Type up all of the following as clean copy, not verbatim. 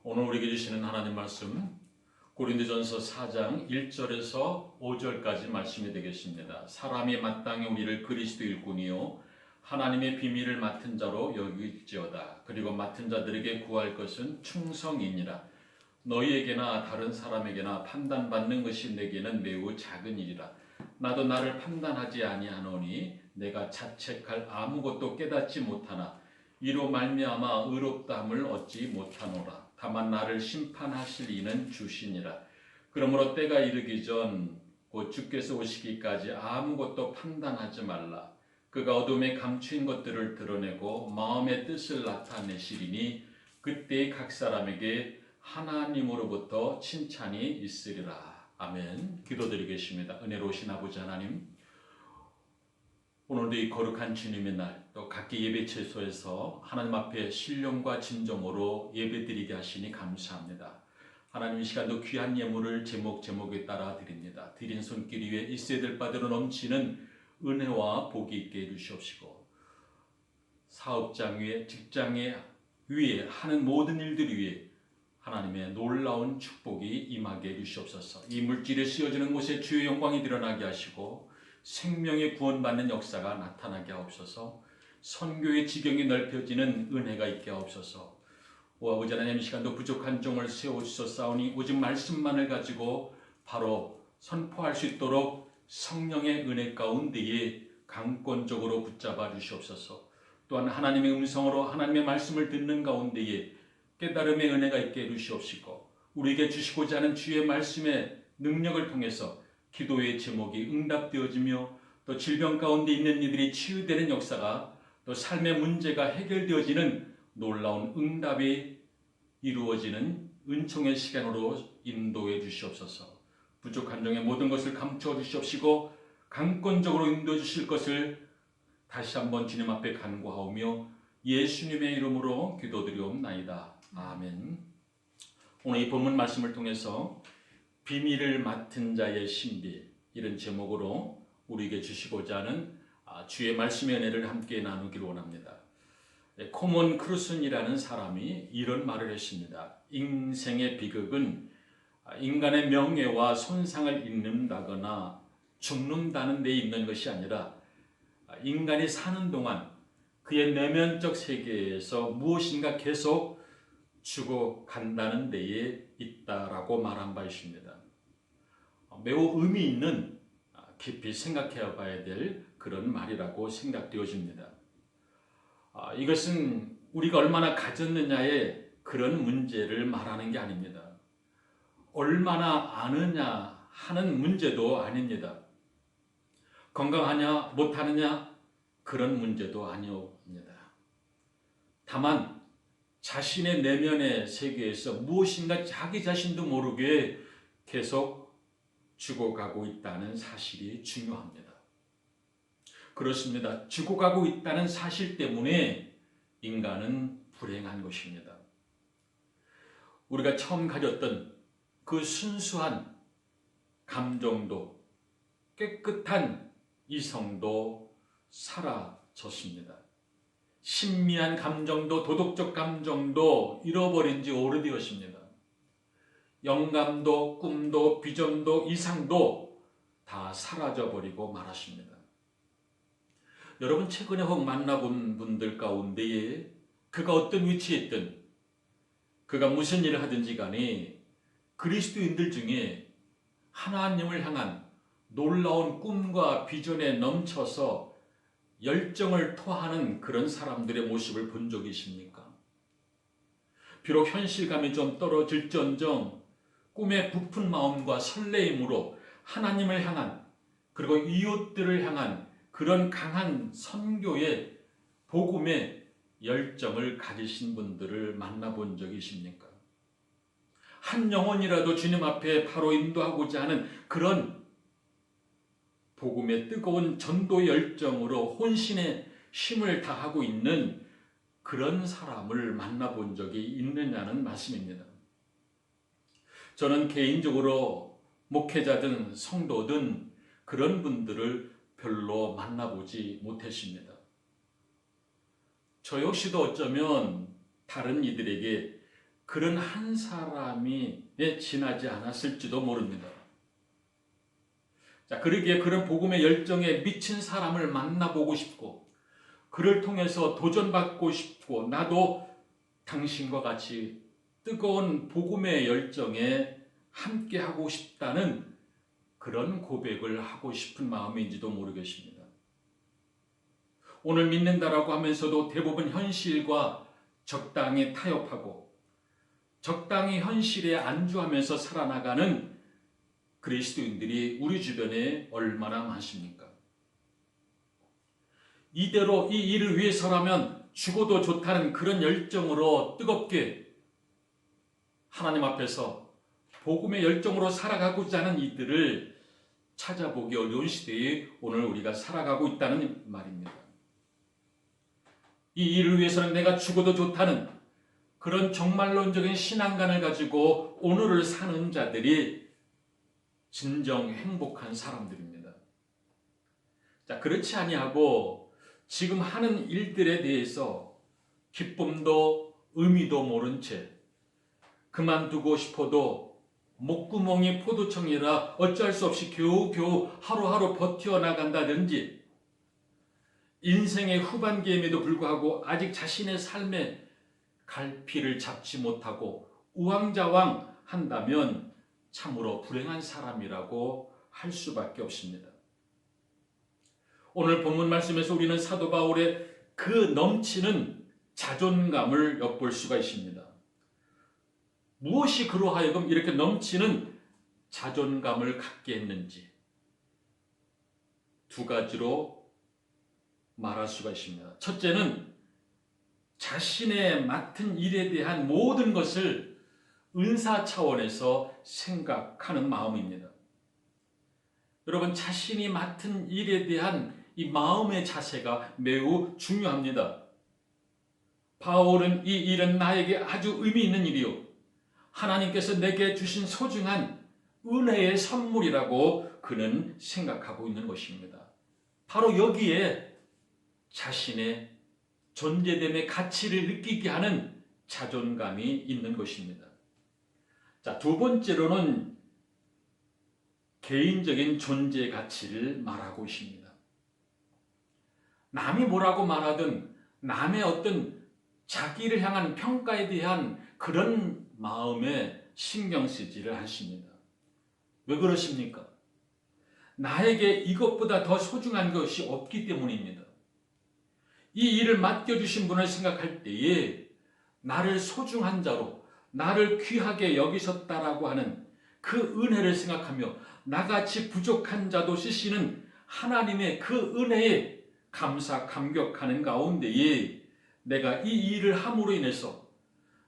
오늘 우리에게 주시는 하나님 말씀 고린도전서 4장 1절에서 5절까지 말씀이 되겠습니다. 사람이 마땅히 우리를 그리스도 일꾼이요 하나님의 비밀을 맡은 자로 여길지어다. 그리고 맡은 자들에게 구할 것은 충성이니라. 너희에게나 다른 사람에게나 판단받는 것이 내게는 매우 작은 일이라. 나도 나를 판단하지 아니하노니 내가 자책할 아무것도 깨닫지 못하나 이로 말미암아 의롭다함을 얻지 못하노라. 다만 나를 심판하실 이는 주시니라. 그러므로 때가 이르기 전 곧 주께서 오시기까지 아무것도 판단하지 말라. 그가 어둠에 감추인 것들을 드러내고 마음의 뜻을 나타내시리니 그때 각 사람에게 하나님으로부터 칭찬이 있으리라. 아멘. 기도드리겠습니다. 은혜로우신 아버지 하나님, 오늘도 이 거룩한 주님의 날, 또 각기 예배 채소에서 하나님 앞에 신령과 진정으로 예배드리게 하시니 감사합니다. 하나님, 이 시간도 귀한 예물을 제목에 따라 드립니다. 드린 손길 위에 있어야 될 바대로 넘치는 은혜와 복이 있게 해주시옵시고, 사업장 위에, 직장 위에 하는 모든 일들 위에 하나님의 놀라운 축복이 임하게 해주시옵소서. 이 물질에 씌워지는 곳에 주의 영광이 드러나게 하시고 생명의 구원받는 역사가 나타나게 하옵소서. 선교의 지경이 넓혀지는 은혜가 있게 하옵소서. 오 아버지 하나님, 이 시간도 부족한 종을 세워주셨사오니 오직 말씀만을 가지고 바로 선포할 수 있도록 성령의 은혜 가운데에 강권적으로 붙잡아 주시옵소서. 또한 하나님의 음성으로 하나님의 말씀을 듣는 가운데에 깨달음의 은혜가 있게 해주시옵시고, 우리에게 주시고자 하는 주의 말씀의 능력을 통해서 기도의 제목이 응답되어지며 또 질병 가운데 있는 이들이 치유되는 역사가, 또 삶의 문제가 해결되어지는 놀라운 응답이 이루어지는 은총의 시간으로 인도해 주시옵소서. 부족한 종의 모든 것을 감추어 주시옵시고 강권적으로 인도해 주실 것을 다시 한번 주님 앞에 간구하오며 예수님의 이름으로 기도드리옵나이다. 아멘. 오늘 이 본문 말씀을 통해서 비밀을 맡은 자의 신비, 이런 제목으로 우리에게 주시고자 하는 주의 말씀의 은혜를 함께 나누기를 원합니다. 코먼 크루슨이라는 사람이 이런 말을 했습니다. 인생의 비극은 인간의 명예와 손상을 입는다거나 죽는다는 데 있는 것이 아니라 인간이 사는 동안 그의 내면적 세계에서 무엇인가 계속 죽어간다는 데에 있다라고 말한 바 있습니다. 매우 의미 있는, 깊이 생각해 봐야 될 그런 말이라고 생각되어집니다. 이것은 우리가 얼마나 가졌느냐의 그런 문제를 말하는 게 아닙니다. 얼마나 아느냐 하는 문제도 아닙니다. 건강하냐 못하느냐 그런 문제도 아니옵니다. 다만 자신의 내면의 세계에서 무엇인가 자기 자신도 모르게 계속 죽어가고 있다는 사실이 중요합니다. 그렇습니다. 죽어가고 있다는 사실 때문에 인간은 불행한 것입니다. 우리가 처음 가졌던 그 순수한 감정도, 깨끗한 이성도 사라졌습니다. 신미한 감정도, 도덕적 감정도 잃어버린 지 오래되었습니다. 영감도, 꿈도, 비전도, 이상도 다 사라져버리고 말았습니다. 여러분, 최근에 혹 만나본 분들 가운데에 그가 어떤 위치에 있든, 그가 무슨 일을 하든지 간에 그리스도인들 중에 하나님을 향한 놀라운 꿈과 비전에 넘쳐서 열정을 토하는 그런 사람들의 모습을 본 적이 있습니까? 비록 현실감이 좀 떨어질지언정 꿈의 부푼 마음과 설레임으로 하나님을 향한, 그리고 이웃들을 향한 그런 강한 선교의 복음의 열정을 가지신 분들을 만나본 적이 있습니까? 한 영혼이라도 주님 앞에 바로 인도하고자 하는 그런 복음의 뜨거운 전도 열정으로 혼신의 힘을 다하고 있는 그런 사람을 만나본 적이 있느냐는 말씀입니다. 저는 개인적으로 목회자든 성도든 그런 분들을 별로 만나보지 못했습니다. 저 역시도 어쩌면 다른 이들에게 그런 한 사람이 지나지 않았을지도 모릅니다. 자, 그러기에 그런 복음의 열정에 미친 사람을 만나보고 싶고 그를 통해서 도전받고 싶고 나도 당신과 같이 뜨거운 복음의 열정에 함께하고 싶다는 그런 고백을 하고 싶은 마음인지도 모르겠습니다. 오늘 믿는다라고 하면서도 대부분 현실과 적당히 타협하고 적당히 현실에 안주하면서 살아나가는 그리스도인들이 우리 주변에 얼마나 많습니까? 이대로 이 일을 위해서라면 죽어도 좋다는 그런 열정으로 뜨겁게 하나님 앞에서 복음의 열정으로 살아가고자 하는 이들을 찾아보기 어려운 시대에 오늘 우리가 살아가고 있다는 말입니다. 이 일을 위해서는 내가 죽어도 좋다는 그런 정말론적인 신앙관을 가지고 오늘을 사는 자들이 진정 행복한 사람들입니다. 자, 그렇지 아니하고 지금 하는 일들에 대해서 기쁨도 의미도 모른 채 그만두고 싶어도 목구멍이 포도청이라 어찌할 수 없이 겨우겨우 하루하루 버텨나간다든지 인생의 후반기임에도 불구하고 아직 자신의 삶에 갈피를 잡지 못하고 우왕좌왕 한다면 참으로 불행한 사람이라고 할 수밖에 없습니다. 오늘 본문 말씀에서 우리는 사도 바울의 그 넘치는 자존감을 엿볼 수가 있습니다. 무엇이 그로 하여금 이렇게 넘치는 자존감을 갖게 했는지 두 가지로 말할 수가 있습니다. 첫째는 자신의 맡은 일에 대한 모든 것을 은사 차원에서 생각하는 마음입니다. 여러분, 자신이 맡은 일에 대한 이 마음의 자세가 매우 중요합니다. 바울은 이 일은 나에게 아주 의미 있는 일이요 하나님께서 내게 주신 소중한 은혜의 선물이라고 그는 생각하고 있는 것입니다. 바로 여기에 자신의 존재됨의 가치를 느끼게 하는 자존감이 있는 것입니다. 자, 두 번째로는 개인적인 존재 가치를 말하고 있습니다. 남이 뭐라고 말하든 남의 어떤 자기를 향한 평가에 대한 그런 마음에 신경 쓰지를 않습니다. 왜 그러십니까? 나에게 이것보다 더 소중한 것이 없기 때문입니다. 이 일을 맡겨주신 분을 생각할 때에 나를 소중한 자로 나를 귀하게 여기셨다라고 하는 그 은혜를 생각하며 나같이 부족한 자도 쓰시는 하나님의 그 은혜에 감사 감격하는 가운데에 내가 이 일을 함으로 인해서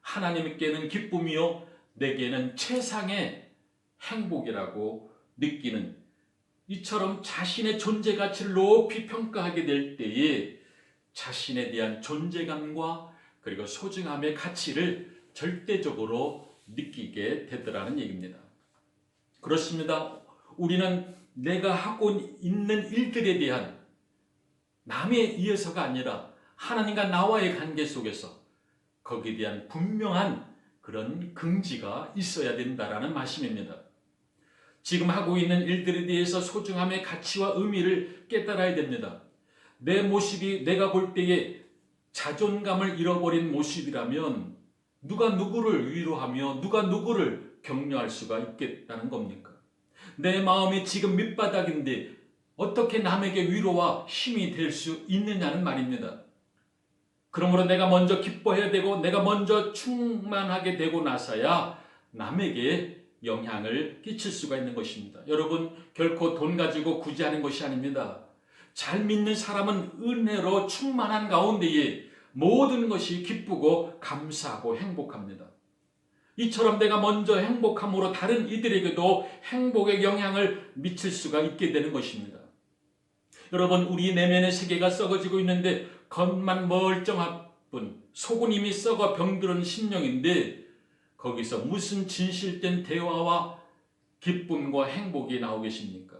하나님께는 기쁨이요 내게는 최상의 행복이라고 느끼는 이처럼 자신의 존재 가치를 높이 평가하게 될 때에 자신에 대한 존재감과 그리고 소중함의 가치를 절대적으로 느끼게 되더라는 얘기입니다. 그렇습니다. 우리는 내가 하고 있는 일들에 대한 남에 의해서가 아니라 하나님과 나와의 관계 속에서 거기에 대한 분명한 그런 긍지가 있어야 된다라는 말씀입니다. 지금 하고 있는 일들에 대해서 소중함의 가치와 의미를 깨달아야 됩니다. 내 모습이 내가 볼 때에 자존감을 잃어버린 모습이라면 누가 누구를 위로하며 누가 누구를 격려할 수가 있겠다는 겁니까? 내 마음이 지금 밑바닥인데 어떻게 남에게 위로와 힘이 될 수 있느냐는 말입니다. 그러므로 내가 먼저 기뻐해야 되고 내가 먼저 충만하게 되고 나서야 남에게 영향을 끼칠 수가 있는 것입니다. 여러분, 결코 돈 가지고 구제하는 것이 아닙니다. 잘 믿는 사람은 은혜로 충만한 가운데에 모든 것이 기쁘고 감사하고 행복합니다. 이처럼 내가 먼저 행복함으로 다른 이들에게도 행복의 영향을 미칠 수가 있게 되는 것입니다. 여러분, 우리 내면의 세계가 썩어지고 있는데 겉만 멀쩡한 분, 속은 이미 썩어 병들은 심령인데 거기서 무슨 진실된 대화와 기쁨과 행복이 나오겠습니까?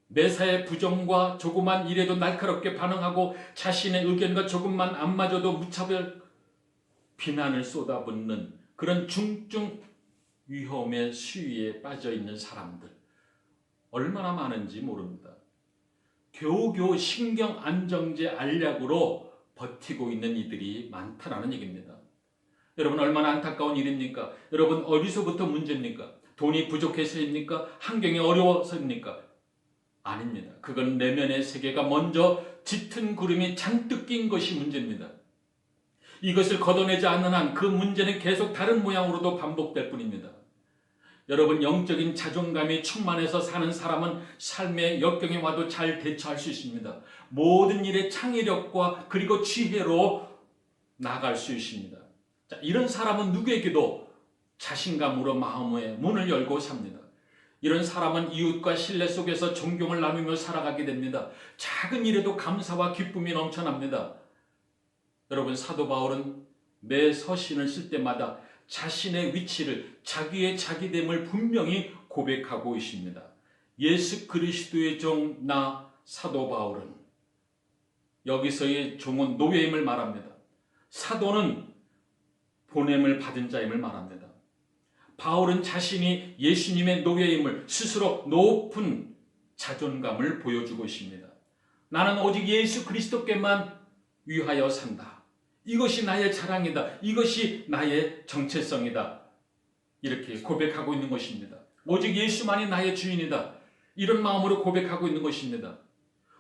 매사에 부정과 조그만 일에도 날카롭게 반응하고 자신의 의견과 조금만 안 맞아도 무차별 비난을 쏟아붓는 그런 중증 위험의 수위에 빠져 있는 사람들 얼마나 많은지 모릅니다. 겨우겨우 신경안정제 알약으로 버티고 있는 이들이 많다는 얘기입니다. 여러분, 얼마나 안타까운 일입니까? 여러분, 어디서부터 문제입니까? 돈이 부족해서입니까? 환경이 어려워서입니까? 아닙니다. 그건 내면의 세계가 먼저 짙은 구름이 잔뜩 낀 것이 문제입니다. 이것을 걷어내지 않는 한 그 문제는 계속 다른 모양으로도 반복될 뿐입니다. 여러분, 영적인 자존감이 충만해서 사는 사람은 삶의 역경이 와도 잘 대처할 수 있습니다. 모든 일에 창의력과 그리고 지혜로 나아갈 수 있습니다. 자, 이런 사람은 누구에게도 자신감으로 마음의 문을 열고 삽니다. 이런 사람은 이웃과 신뢰 속에서 존경을 나누며 살아가게 됩니다. 작은 일에도 감사와 기쁨이 넘쳐납니다. 여러분, 사도 바울은 매 서신을 쓸 때마다 자신의 위치를, 자기의 자기됨을 분명히 고백하고 있습니다. 예수 그리스도의 종 나 사도 바울은, 여기서의 종은 노예임을 말합니다. 사도는 보냄을 받은 자임을 말합니다. 바울은 자신이 예수님의 노예임을 스스로 높은 자존감을 보여주고 있습니다. 나는 오직 예수 그리스도께만 위하여 산다. 이것이 나의 자랑이다. 이것이 나의 정체성이다. 이렇게 고백하고 있는 것입니다. 오직 예수만이 나의 주인이다. 이런 마음으로 고백하고 있는 것입니다.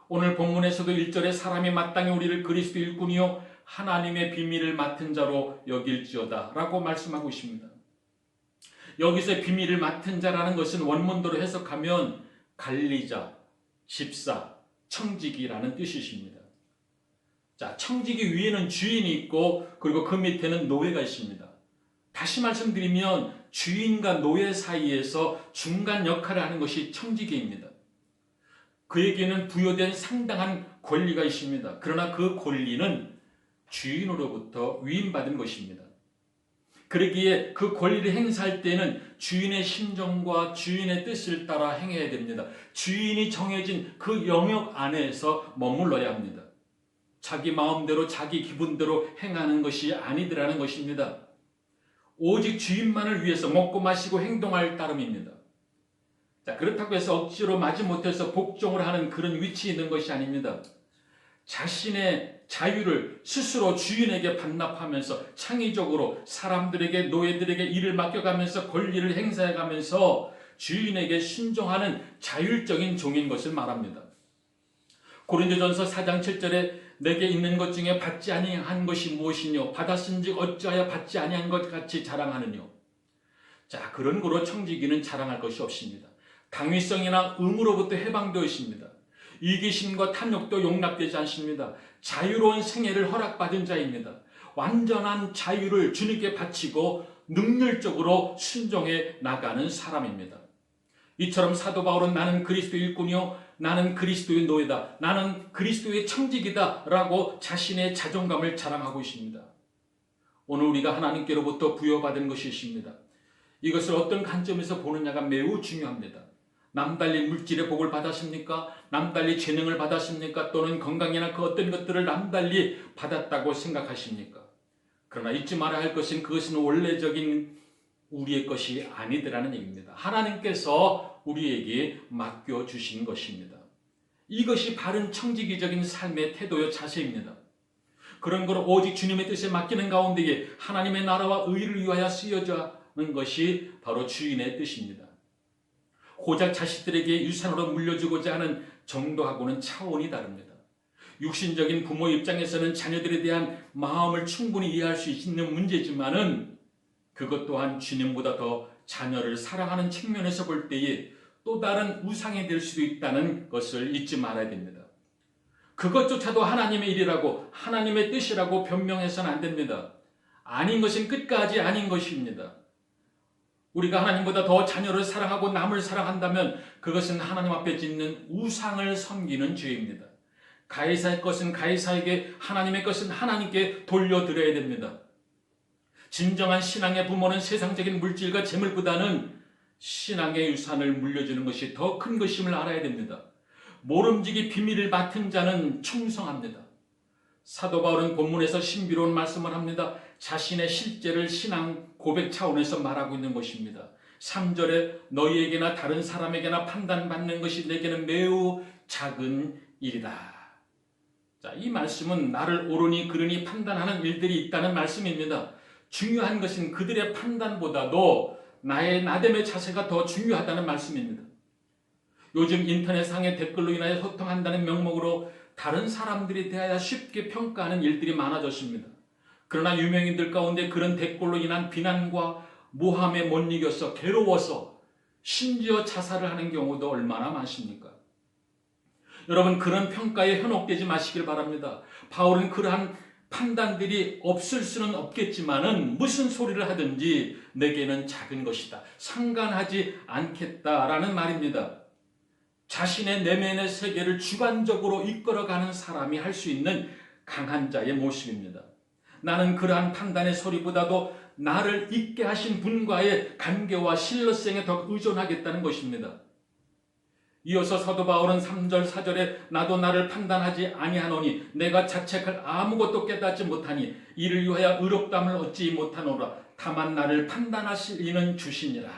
오늘 본문에서도 1절에 사람이 마땅히 우리를 그리스도 일꾼이요 하나님의 비밀을 맡은 자로 여길지어다 라고 말씀하고 있습니다. 여기서 비밀을 맡은 자라는 것은 원문대로 해석하면 관리자, 집사, 청지기라는 뜻이십니다. 자, 청지기 위에는 주인이 있고 그리고 그 밑에는 노예가 있습니다. 다시 말씀드리면 주인과 노예 사이에서 중간 역할을 하는 것이 청지기입니다. 그에게는 부여된 상당한 권리가 있습니다. 그러나 그 권리는 주인으로부터 위임받은 것입니다. 그러기에 그 권리를 행사할 때는 주인의 심정과 주인의 뜻을 따라 행해야 됩니다. 주인이 정해진 그 영역 안에서 머물러야 합니다. 자기 마음대로 자기 기분대로 행하는 것이 아니더라는 것입니다. 오직 주인만을 위해서 먹고 마시고 행동할 따름입니다. 자, 그렇다고 해서 억지로 마지못해서 복종을 하는 그런 위치에 있는 것이 아닙니다. 자신의 자유를 스스로 주인에게 반납하면서 창의적으로 사람들에게, 노예들에게 일을 맡겨가면서 권리를 행사해가면서 주인에게 순종하는 자율적인 종인 것을 말합니다. 고린도전서 4장 7절에 내게 있는 것 중에 받지 아니한 것이 무엇이뇨? 받았은즉 어찌하여 받지 아니한 것 같이 자랑하느뇨? 자, 그런 거로 청지기는 자랑할 것이 없습니다. 당위성이나 의무로부터 해방되어 있습니다. 이기심과 탐욕도 용납되지 않습니다. 자유로운 생애를 허락받은 자입니다. 완전한 자유를 주님께 바치고 능률적으로 순종해 나가는 사람입니다. 이처럼 사도 바울은 나는 그리스도 일꾼이요 나는 그리스도의 노예다. 나는 그리스도의 청지기다 라고 자신의 자존감을 자랑하고 있습니다. 오늘 우리가 하나님께로부터 부여받은 것이 있습니다. 이것을 어떤 관점에서 보느냐가 매우 중요합니다. 남달리 물질의 복을 받았습니까? 남달리 재능을 받았습니까? 또는 건강이나 그 어떤 것들을 남달리 받았다고 생각하십니까? 그러나 잊지 말아야 할 것은 그것은 원래적인 우리의 것이 아니더라는 얘기입니다. 하나님께서 우리에게 맡겨주신 것입니다. 이것이 바른 청지기적인 삶의 태도요 자세입니다. 그런 걸 오직 주님의 뜻에 맡기는 가운데에 하나님의 나라와 의를 위하여 쓰여지는 것이 바로 주인의 뜻입니다. 고작 자식들에게 유산으로 물려주고자 하는 정도하고는 차원이 다릅니다. 육신적인 부모 입장에서는 자녀들에 대한 마음을 충분히 이해할 수 있는 문제지만은 그것 또한 주님보다 더 자녀를 사랑하는 측면에서 볼 때에 또 다른 우상이 될 수도 있다는 것을 잊지 말아야 됩니다. 그것조차도 하나님의 일이라고 하나님의 뜻이라고 변명해서는 안 됩니다. 아닌 것은 끝까지 아닌 것입니다. 우리가 하나님보다 더 자녀를 사랑하고 남을 사랑한다면 그것은 하나님 앞에 짓는 우상을 섬기는 죄입니다. 가이사의 것은 가이사에게, 하나님의 것은 하나님께 돌려드려야 됩니다. 진정한 신앙의 부모는 세상적인 물질과 재물보다는 신앙의 유산을 물려주는 것이 더 큰 것임을 알아야 됩니다. 모름지기 비밀을 맡은 자는 충성합니다. 사도 바울은 본문에서 신비로운 말씀을 합니다. 자신의 실제를 신앙 고백 차원에서 말하고 있는 것입니다. 3절에 너희에게나 다른 사람에게나 판단받는 것이 내게는 매우 작은 일이다. 자, 이 말씀은 나를 옳으니 그르니 판단하는 일들이 있다는 말씀입니다. 중요한 것은 그들의 판단보다도 나의 나됨의 자세가 더 중요하다는 말씀입니다. 요즘 인터넷상의 댓글로 인하여 소통한다는 명목으로 다른 사람들에 대하여 쉽게 평가하는 일들이 많아졌습니다. 그러나 유명인들 가운데 그런 댓글로 인한 비난과 모함에 못 이겨서 괴로워서 심지어 자살을 하는 경우도 얼마나 많습니까? 여러분, 그런 평가에 현혹되지 마시길 바랍니다. 바울은 그러한 판단들이 없을 수는 없겠지만은 무슨 소리를 하든지 내게는 작은 것이다, 상관하지 않겠다라는 말입니다. 자신의 내면의 세계를 주관적으로 이끌어가는 사람이 할 수 있는 강한 자의 모습입니다. 나는 그러한 판단의 소리보다도 나를 있게 하신 분과의 관계와 신뢰성에 더 의존하겠다는 것입니다. 이어서 사도 바울은 3절 4절에 나도 나를 판단하지 아니하노니 내가 자책할 아무것도 깨닫지 못하니 이를 위하여 의롭다함을 얻지 못하노라. 다만 나를 판단하실 이는 주시니라.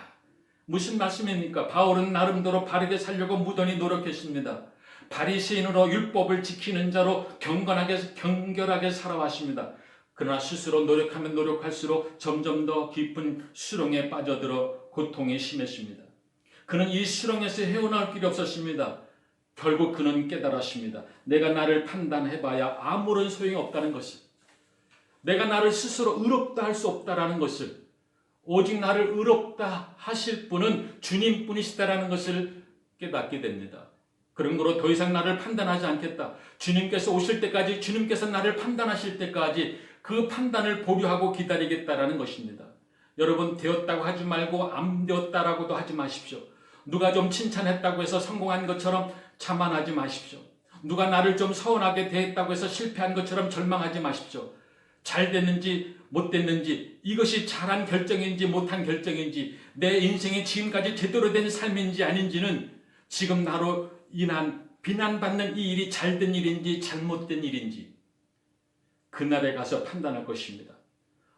무슨 말씀입니까? 바울은 나름대로 바르게 살려고 무던히 노력했습니다. 바리새인으로 율법을 지키는 자로 경결하게 살아왔습니다. 그러나 스스로 노력하면 노력할수록 점점 더 깊은 수렁에 빠져들어 고통이 심했습니다. 그는 이 수렁에서 헤어나올 길이 없었습니다. 결국 그는 깨달았습니다. 내가 나를 판단해봐야 아무런 소용이 없다는 것을, 내가 나를 스스로 의롭다 할 수 없다라는 것을, 오직 나를 의롭다 하실 분은 주님뿐이시다라는 것을 깨닫게 됩니다. 그런 거로 더 이상 나를 판단하지 않겠다. 주님께서 오실 때까지, 주님께서 나를 판단하실 때까지 그 판단을 보류하고 기다리겠다라는 것입니다. 여러분, 되었다고 하지 말고 안 되었다라고도 하지 마십시오. 누가 좀 칭찬했다고 해서 성공한 것처럼 자만하지 마십시오. 누가 나를 좀 서운하게 대했다고 해서 실패한 것처럼 절망하지 마십시오. 잘 됐는지 못 됐는지, 이것이 잘한 결정인지 못한 결정인지, 내 인생이 지금까지 제대로 된 삶인지 아닌지는 지금 나로 인한 비난받는 이 일이 잘된 일인지 잘못된 일인지 그날에 가서 판단할 것입니다.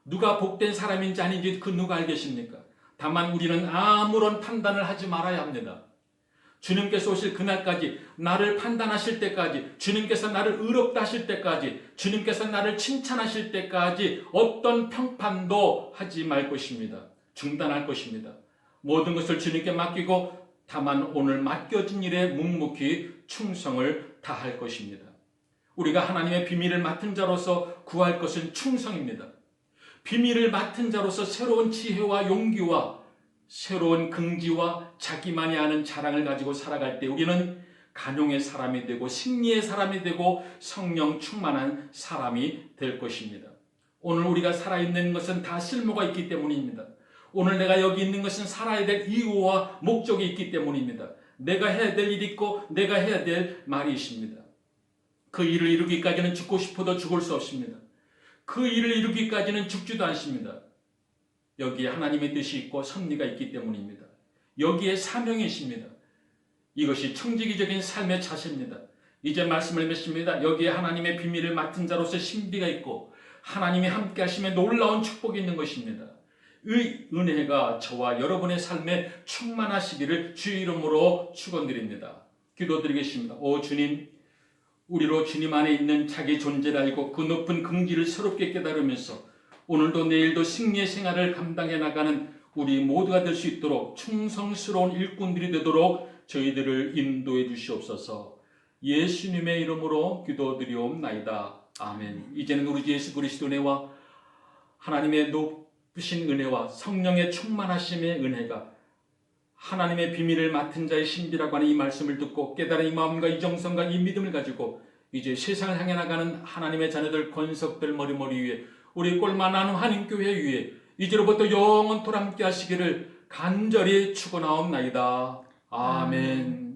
누가 복된 사람인지 아닌지 그 누가 알겠습니까? 다만 우리는 아무런 판단을 하지 말아야 합니다. 주님께서 오실 그날까지, 나를 판단하실 때까지, 주님께서 나를 의롭다 하실 때까지, 주님께서 나를 칭찬하실 때까지 어떤 평판도 하지 말 것입니다. 중단할 것입니다. 모든 것을 주님께 맡기고 다만 오늘 맡겨진 일에 묵묵히 충성을 다할 것입니다. 우리가 하나님의 비밀을 맡은 자로서 구할 것은 충성입니다. 비밀을 맡은 자로서 새로운 지혜와 용기와 새로운 긍지와 자기만이 아는 자랑을 가지고 살아갈 때 우리는 간용의 사람이 되고 승리의 사람이 되고 성령 충만한 사람이 될 것입니다. 오늘 우리가 살아있는 것은 다 쓸모가 있기 때문입니다. 오늘 내가 여기 있는 것은 살아야 될 이유와 목적이 있기 때문입니다. 내가 해야 될 일이 있고 내가 해야 될 말이 있습니다. 그 일을 이루기까지는 죽고 싶어도 죽을 수 없습니다. 그 일을 이루기까지는 죽지도 않습니다. 여기에 하나님의 뜻이 있고 섭리가 있기 때문입니다. 여기에 사명이 있습니다. 이것이 청지기적인 삶의 자세입니다. 이제 말씀을 맺습니다. 여기에 하나님의 비밀을 맡은 자로서 신비가 있고 하나님이 함께 하심에 놀라운 축복이 있는 것입니다. 의 은혜가 저와 여러분의 삶에 충만하시기를 주의 이름으로 축원드립니다. 기도드리겠습니다. 오 주님, 우리로 주님 안에 있는 자기 존재를 알고 그 높은 긍지를 새롭게 깨달으면서 오늘도 내일도 승리의 생활을 감당해 나가는 우리 모두가 될 수 있도록 충성스러운 일꾼들이 되도록 저희들을 인도해 주시옵소서. 예수님의 이름으로 기도드리옵나이다. 아멘. 이제는 우리 주 예수 그리스도의 은혜와 하나님의 높으신 은혜와 성령의 충만하심의 은혜가 하나님의 비밀을 맡은 자의 신비라고 하는 이 말씀을 듣고 깨달은 이 마음과 이 정성과 이 믿음을 가지고 이제 세상을 향해 나가는 하나님의 자녀들 권석들 머리머리 위에 우리 꼴만한 한인교회 위에 이제로부터 영원토록 함께 하시기를 간절히 축원하옵나이다. 아멘.